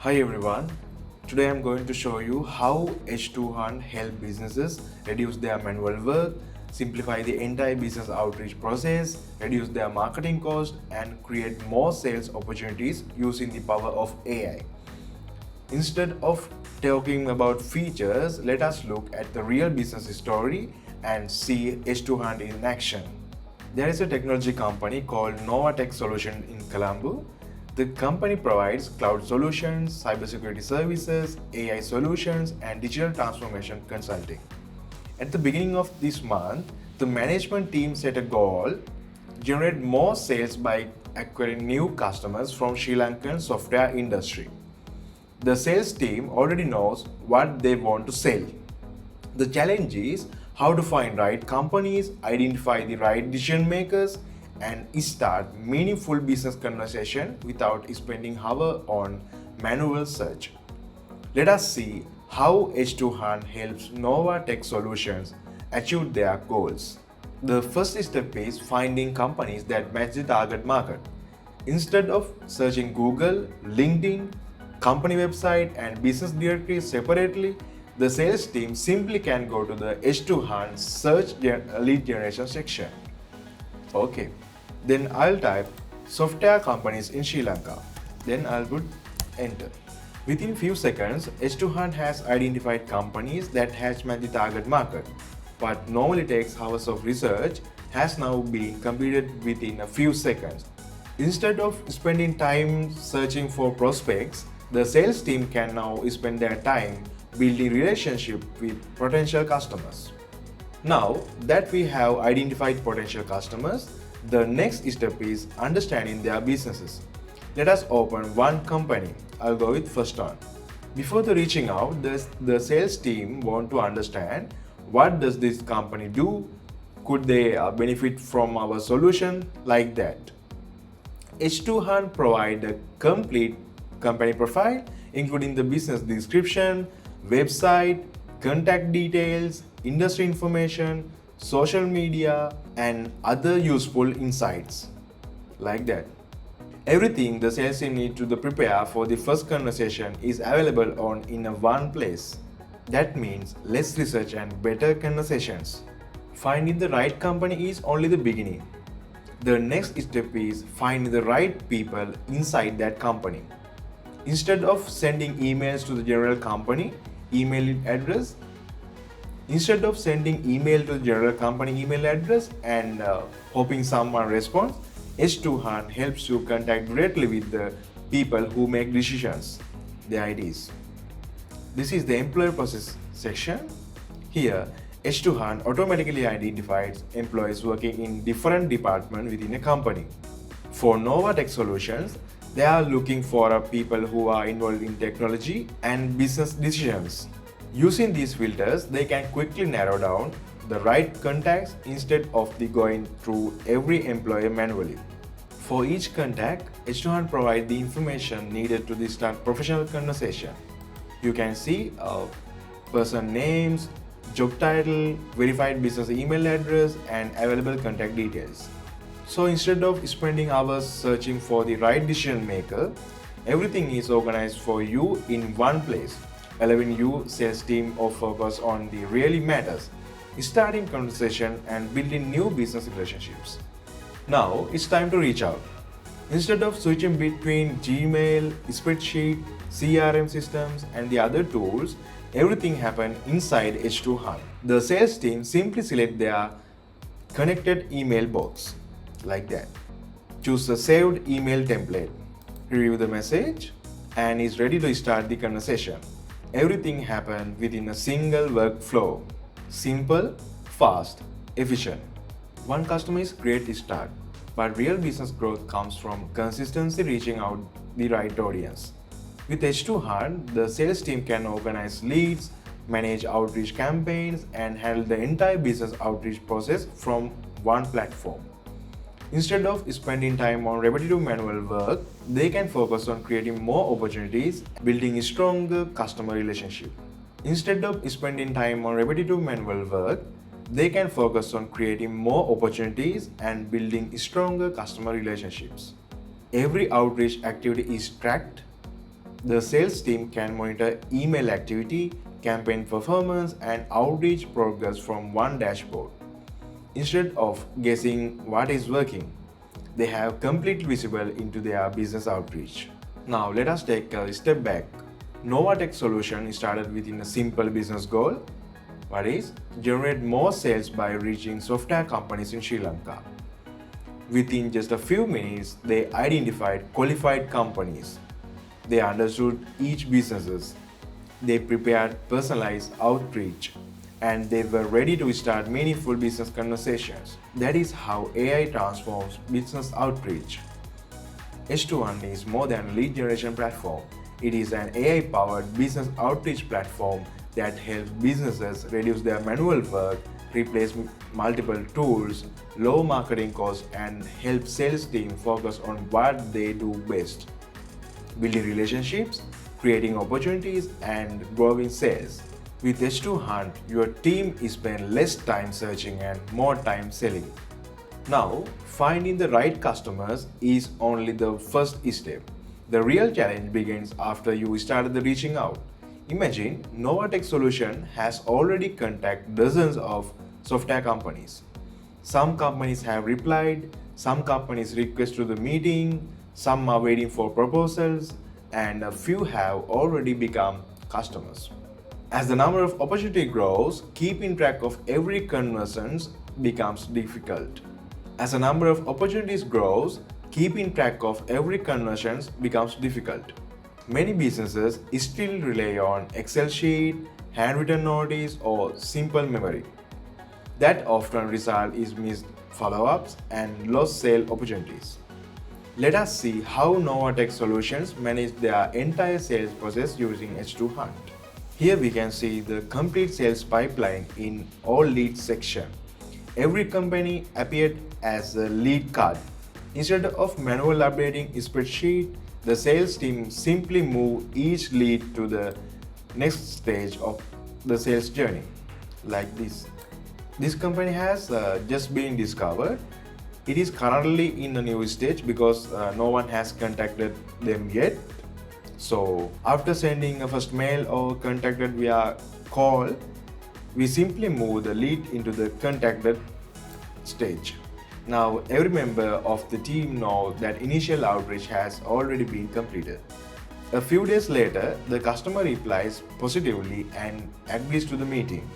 Hi everyone, today I'm going to show you how H2HUNT help businesses reduce their manual work, simplify the entire business outreach process, reduce their marketing cost and create more sales opportunities using the power of AI. Instead of talking about features, let us look at the real business story and see H2HUNT in action. There is a technology company called Novatech Solution in Colombo. The company provides cloud solutions, cybersecurity services, AI solutions, and digital transformation consulting. At the beginning of this month, the management team set a goal: generate more sales by acquiring new customers from Sri Lankan software industry. The sales team already knows what they want to sell. The challenge is how to find right companies, identify the right decision makers, and start meaningful business conversation without spending hours on manual search. Let us see how H2HUNT helps Nova Tech Solutions achieve their goals. The first step is finding companies that match the target market. Instead of searching Google, LinkedIn, company website, and business directory separately, the sales team simply can go to the H2HUNT search lead generation section. Okay, then I'll type software companies in Sri Lanka. Then I'll put enter. Within few seconds, H2HUNT has identified companies that has met the target market. What normally takes hours of research has now been completed within a few seconds. Instead of spending time searching for prospects, the sales team can now spend their time building relationship with potential customers. Now that we have identified potential customers, the next step is understanding their businesses. Let us open one company. I'll go with first one. Before the reaching out, the sales team want to understand what does this company do, could they benefit from our solution, like that. H2HUNT provide a complete company profile, including the business description, website, contact details, industry information, social media, and other useful insights, like that. Everything the sales team need to prepare for the first conversation is available on in a one place. That means less research and better conversations. Finding the right company is only the beginning. The next step is finding the right people inside that company. Instead of sending emails to the general company email address, and hoping someone responds, H2HUNT helps you contact directly with the people who make decisions, the IDs. This is the employee process section. Here, H2HUNT automatically identifies employees working in different departments within a company. For Novatech Solutions, they are looking for people who are involved in technology and business decisions. Using these filters, they can quickly narrow down the right contacts instead of going through every employee manually. For each contact, H2HUNT provides the information needed to start professional conversation. You can see person names, job title, verified business email address, and available contact details. So instead of spending hours searching for the right decision maker, everything is organized for you in one place, allowing you sales team to focus on the really matters, starting conversation and building new business relationships. Now it's time to reach out. Instead of switching between Gmail, spreadsheet, CRM systems, and the other tools, everything happens inside H2HUNT. The sales team simply select their connected email box, like that. Choose a saved email template, review the message, and is ready to start the conversation. Everything happens within a single workflow. Simple, fast, efficient. One customer is great to start, but real business growth comes from consistency reaching out the right audience. With H2HUNT, the sales team can organize leads, manage outreach campaigns, and handle the entire business outreach process from one platform. Instead of spending time on repetitive manual work, they can focus on creating more opportunities, building a stronger customer relationship. Instead of spending time on repetitive manual work, they can focus on creating more opportunities and building stronger customer relationships. Every outreach activity is tracked, The sales team can monitor email activity, campaign performance, and outreach progress from one dashboard. Instead of guessing what is working, they have complete visible into their business outreach. Now let us take a step back. Novatech solution started within a simple business goal, that is, generate more sales by reaching software companies in Sri Lanka. Within just a few minutes, they identified qualified companies. They understood each businesses. They prepared personalized outreach, and they were ready to start meaningful business conversations. That is how AI transforms business outreach. H2HUNT is more than a lead generation platform. It is an AI-powered business outreach platform that helps businesses reduce their manual work, replace multiple tools, lower marketing costs, and help sales team focus on what they do best: building relationships, creating opportunities, and growing sales. With H2HUNT, your team spends less time searching and more time selling. Now, finding the right customers is only the first step. The real challenge begins after you started the reaching out. Imagine Novatech solution has already contacted dozens of software companies. Some companies have replied, some companies request to the meeting, some are waiting for proposals, and a few have already become customers. As the number of opportunity grows, keeping track of every conversion becomes difficult. As the number of opportunities grows, keeping track of every conversion becomes difficult. Many businesses still rely on Excel sheet, handwritten notice, or simple memory. That often result is missed follow-ups and lost sale opportunities. Let us see how Novatech solutions manage their entire sales process using H2HUNT. Here we can see the complete sales pipeline in all leads section. Every company appeared as a lead card. Instead of manual updating spreadsheet, the sales team simply move each lead to the next stage of the sales journey, like this. This company has just been discovered. It is currently in a new stage because no one has contacted them yet. So after sending a first mail or contacted via call, we simply move the lead into the contacted stage. Now every member of the team knows that initial outreach has already been completed. A few days later, the customer replies positively and agrees to the meeting.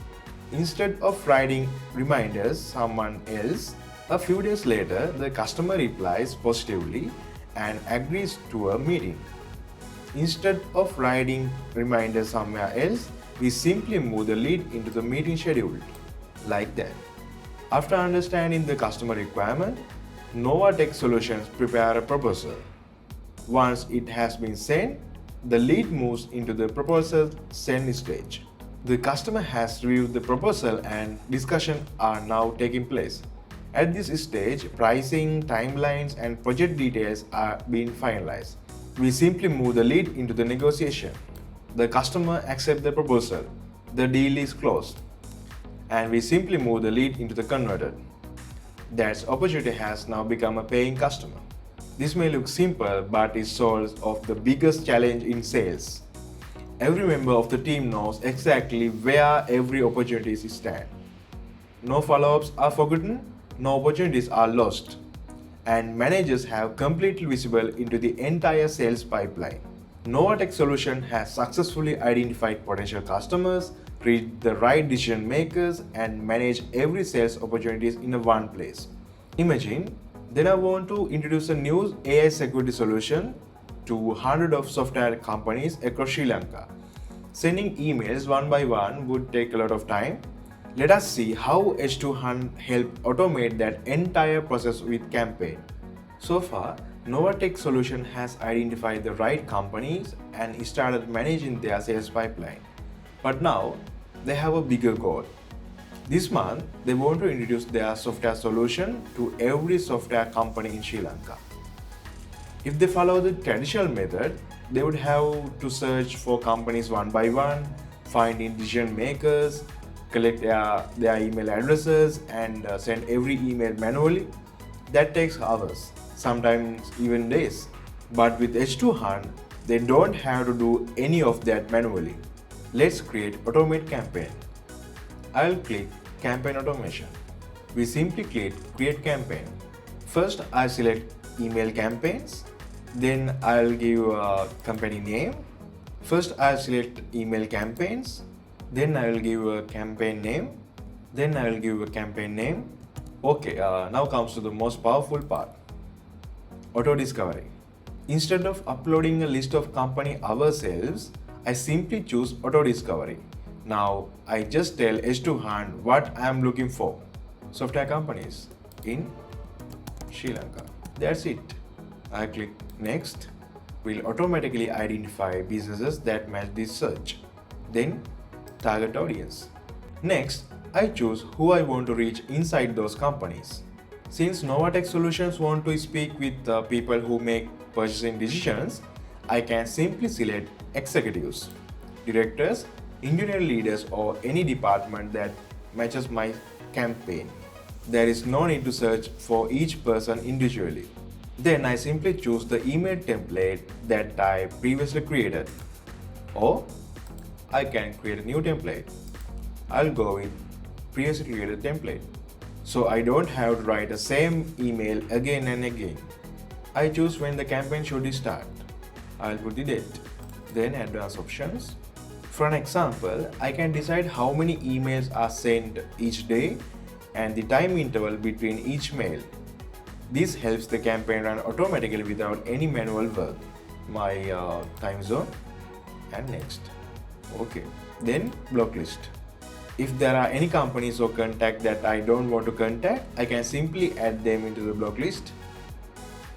Instead of writing reminders someone else, a few days later, the customer replies positively and agrees to a meeting. Instead of writing reminders somewhere else, we simply move the lead into the meeting schedule, like that. After understanding the customer requirement, Novatech Solutions prepare a proposal. Once it has been sent, the lead moves into the proposal send stage. The customer has reviewed the proposal and discussion are now taking place. At this stage, pricing, timelines, and project details are being finalized. We simply move the lead into the negotiation. The customer accepts the proposal. The deal is closed. And we simply move the lead into the converted. That opportunity has now become a paying customer. This may look simple, but it solves of the biggest challenge in sales. Every member of the team knows exactly where every opportunity stands. No follow-ups are forgotten, no opportunities are lost, and managers have completely visible into the entire sales pipeline. Novatech solution has successfully identified potential customers, reached the right decision makers, and managed every sales opportunities in one place. Imagine, then I want to introduce a new AI security solution to hundreds of software companies across Sri Lanka. Sending emails one by one would take a lot of time. Let us see how H2HUNT helped automate that entire process with campaign. So far, Novatech solution has identified the right companies and started managing their sales pipeline. But now, they have a bigger goal. This month, they want to introduce their software solution to every software company in Sri Lanka. If they follow the traditional method, they would have to search for companies one by one, find decision makers, collect their email addresses, and send every email manually. That takes hours, sometimes even days. But with H2HUNT, They don't have to do any of that manually. Let's create automate campaign. I'll click campaign automation. We simply click create campaign. First I select email campaigns, then I'll give a company name. First I'll select email campaigns, then I will give a campaign name, then I will give a campaign name. Okay, now comes to the most powerful part, auto discovery. Instead of uploading a list of company ourselves, I simply choose auto discovery. Now I just tell H2HUNT what I am looking for. Software companies in Sri Lanka. That's it. I click next. Will automatically identify businesses that match this search. Then target audience. Next, I choose who I want to reach inside those companies. Since Novatech Solutions want to speak with people who make purchasing decisions, I can simply select executives, directors, engineer leaders, or any department that matches my campaign. There is no need to search for each person individually. Then I simply choose the email template that I previously created, or I can create a new template. I'll go with previously created template, so I don't have to write the same email again and again. I choose when the campaign should start. I'll put the date. Then advanced options. For an example, I can decide how many emails are sent each day and the time interval between each mail. This helps the campaign run automatically without any manual work. My time zone and next. Okay, then block list. If there are any companies or contact that I don't want to contact, I can simply add them into the block list.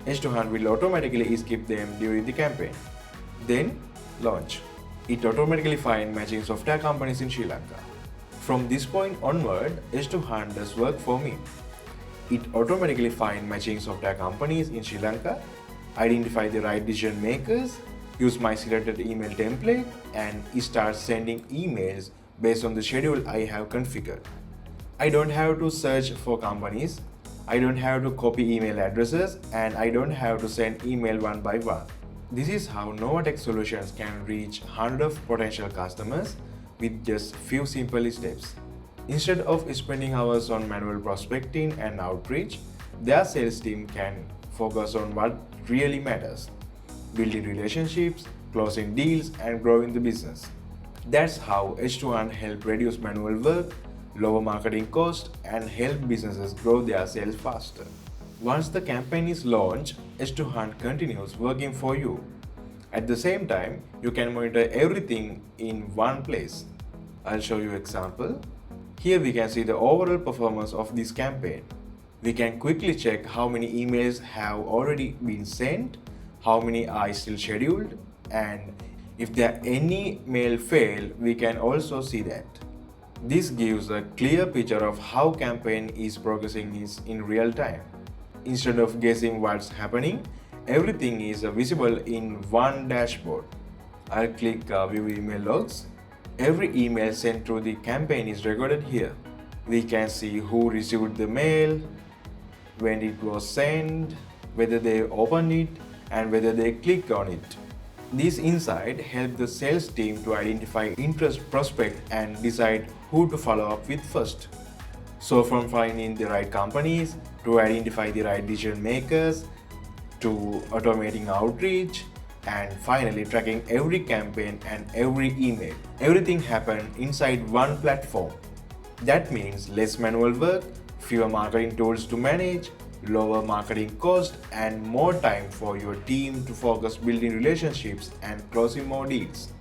H2HUNT will automatically skip them during the campaign. Then launch. It automatically finds matching software companies in Sri Lanka. From this point onward, H2HUNT does work for me. It automatically finds matching software companies in Sri Lanka, identify the right decision makers, use my selected email template, and start sending emails based on the schedule I have configured. I don't have to search for companies, I don't have to copy email addresses, and I don't have to send email one by one. This is how Novatech Solutions can reach hundreds of potential customers with just few simple steps. Instead of spending hours on manual prospecting and outreach, their sales team can focus on what really matters: building relationships, closing deals, and growing the business. That's how H2HUNT help reduce manual work, lower marketing costs, and help businesses grow their sales faster. Once the campaign is launched, H2HUNT continues working for you. At the same time, you can monitor everything in one place. I'll show you an example. Here we can see the overall performance of this campaign. We can quickly check how many emails have already been sent, how many are still scheduled, and if there are any mail fail, we can also see that. This gives a clear picture of how campaign is progressing in real time. Instead of guessing what's happening, everything is visible in one dashboard. I'll click view email logs. Every email sent through the campaign is recorded here. We can see who received the mail, when it was sent, whether they opened it, and whether they clicked on it. These insights help the sales team to identify interest prospects and decide who to follow up with first. So from finding the right companies, to identify the right decision makers, to automating outreach, and finally tracking every campaign and every email. Everything happened inside one platform. That means less manual work, fewer marketing tools to manage, lower marketing cost, and more time for your team to focus building relationships and closing more deals.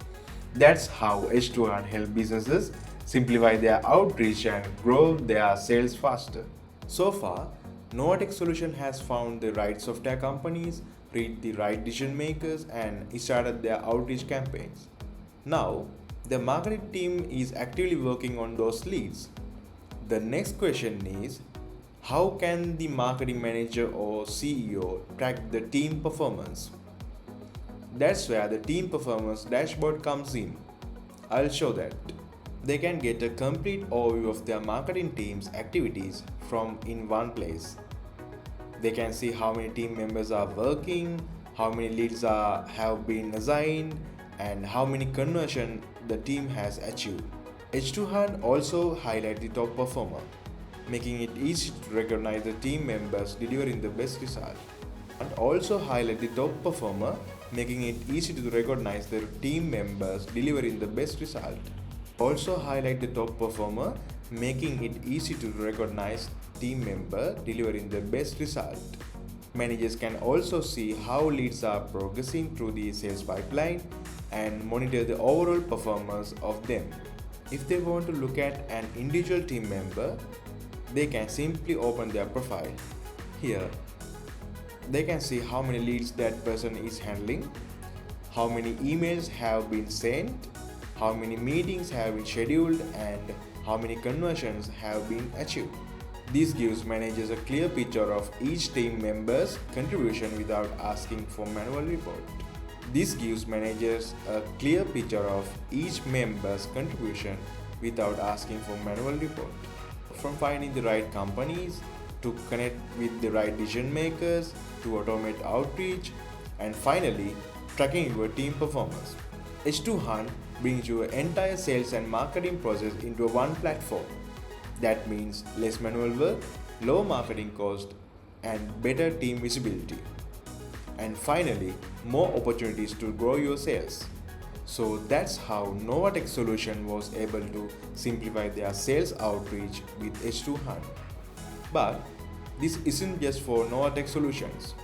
That's how H2HUNT help businesses simplify their outreach and grow their sales faster. So far, Novatech Solution has found the right software companies, reached the right decision makers, and started their outreach campaigns. Now, the marketing team is actively working on those leads. The next question is, how can the marketing manager or CEO track the team performance? That's where the team performance dashboard comes in. I'll show that. They can get a complete overview of their marketing team's activities from in one place. They can see how many team members are working, how many leads have been assigned, and how many conversion the team has achieved. H2HUNT also highlight the top performer, making it easy to recognize the team members delivering the best result. And also highlight the top performer, making it easy to recognize the team members delivering the best result. Also highlight the top performer, making it easy to recognize team member delivering the best result. Managers can also see how leads are progressing through the sales pipeline and monitor the overall performance of them. If they want to look at an individual team member, they can simply open their profile. Here, they can see how many leads that person is handling, how many emails have been sent, how many meetings have been scheduled, and how many conversions have been achieved. This gives managers a clear picture of each team member's contribution without asking for manual report. This gives managers a clear picture of each member's contribution without asking for manual report. From finding the right companies, to connect with the right decision makers, to automate outreach, and finally, tracking your team performance. H2HUNT brings your entire sales and marketing process into one platform. That means less manual work, low marketing cost, and better team visibility. And finally, more opportunities to grow your sales. So that's how Novatech Solution was able to simplify their sales outreach with H2HUNT. But this isn't just for Novatech Solutions.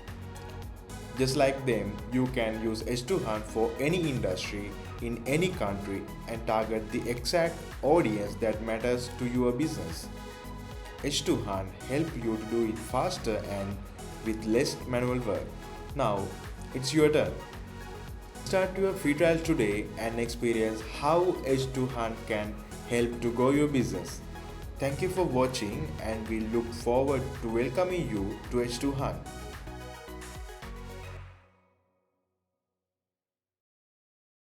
Just like them, you can use H2HUNT for any industry in any country and target the exact audience that matters to your business. H2HUNT help you to do it faster and with less manual work. Now, it's your turn. Start your free trial today and experience how H2HUNT can help to grow your business. Thank you for watching, and we look forward to welcoming you to H2HUNT.